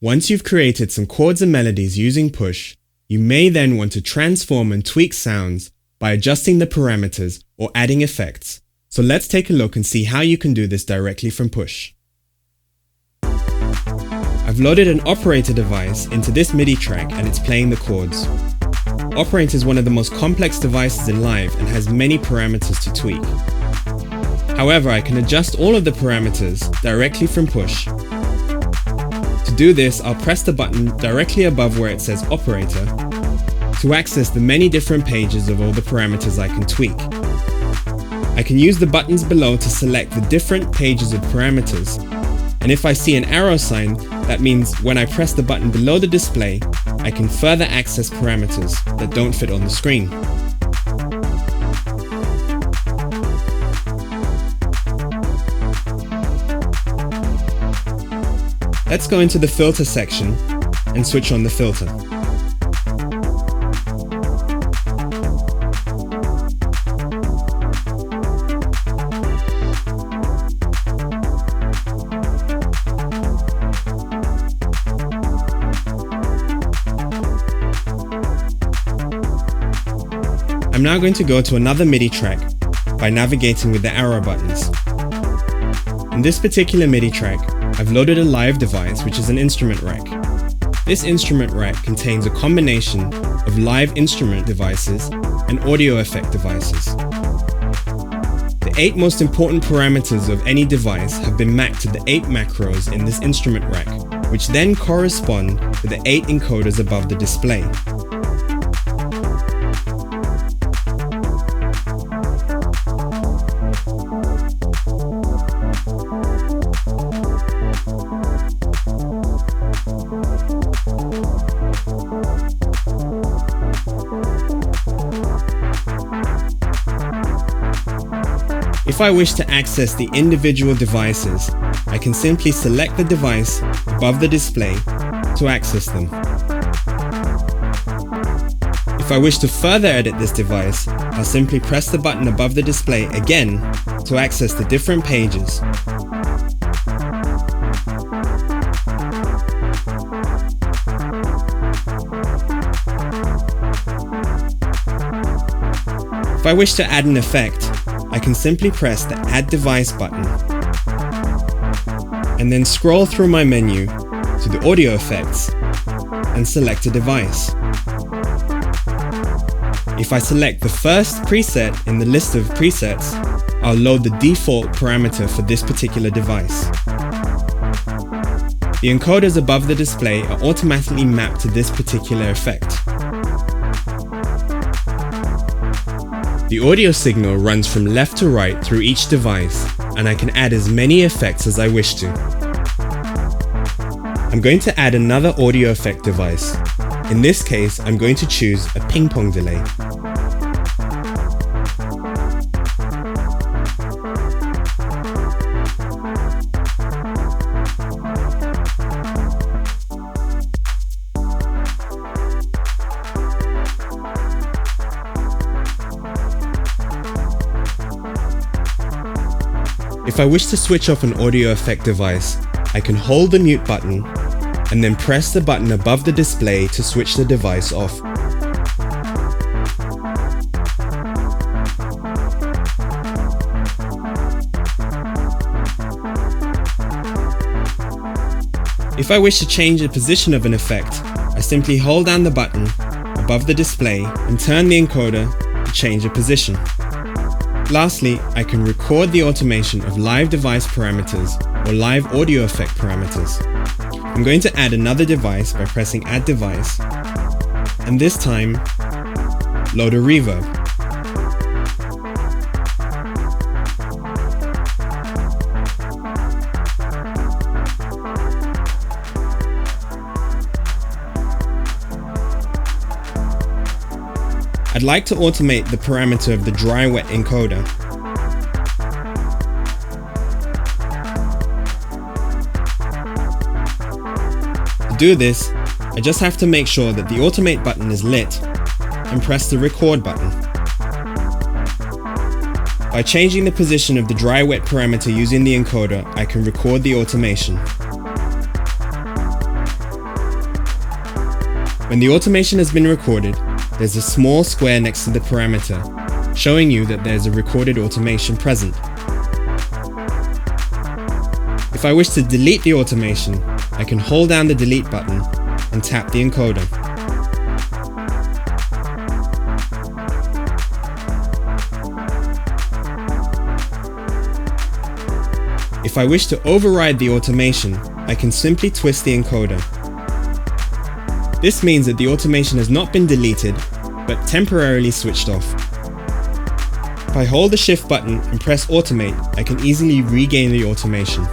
Once you've created some chords and melodies using Push, you may then want to transform and tweak sounds by adjusting the parameters or adding effects. So let's take a look and see how you can do this directly from Push. I've loaded an operator device into this MIDI track and it's playing the chords. Operator is one of the most complex devices in Live and has many parameters to tweak. However, I can adjust all of the parameters directly from Push. To do this, I'll press the button directly above where it says Operator to access the many different pages of all the parameters I can tweak. I can use the buttons below to select the different pages of parameters, and if I see an arrow sign, that means when I press the button below the display, I can further access parameters that don't fit on the screen. Let's go into the filter section and switch on the filter. I'm now going to go to another MIDI track by navigating with the arrow buttons. In this particular MIDI track, I've loaded a live device which is an instrument rack. This instrument rack contains a combination of live instrument devices and audio effect devices. The 8 most important parameters of any device have been mapped to the 8 macros in this instrument rack, which then correspond to the 8 encoders above the display. If I wish to access the individual devices, I can simply select the device above the display to access them. If I wish to further edit this device, I'll simply press the button above the display again to access the different pages. If I wish to add an effect, I can simply press the Add Device button and then scroll through my menu to the audio effects and select a device. If I select the first preset in the list of presets, I'll load the default parameter for this particular device. The encoders above the display are automatically mapped to this particular effect. The audio signal runs from left to right through each device, and I can add as many effects as I wish to. I'm going to add another audio effect device. In this case, I'm going to choose a ping pong delay. If I wish to switch off an audio effect device, I can hold the mute button and then press the button above the display to switch the device off. If I wish to change the position of an effect, I simply hold down the button above the display and turn the encoder to change the position. Lastly, I can record the automation of live device parameters or live audio effect parameters. I'm going to add another device by pressing Add Device, and this time, load a reverb. I'd like to automate the parameter of the dry-wet encoder. To do this, I just have to make sure that the Automate button is lit and press the Record button. By changing the position of the dry-wet parameter using the encoder, I can record the automation. When the automation has been recorded, there's a small square next to the parameter, showing you that there's a recorded automation present. If I wish to delete the automation, I can hold down the delete button and tap the encoder. If I wish to override the automation, I can simply twist the encoder. This means that the automation has not been deleted, but temporarily switched off. If I hold the shift button and press automate, I can easily regain the automation.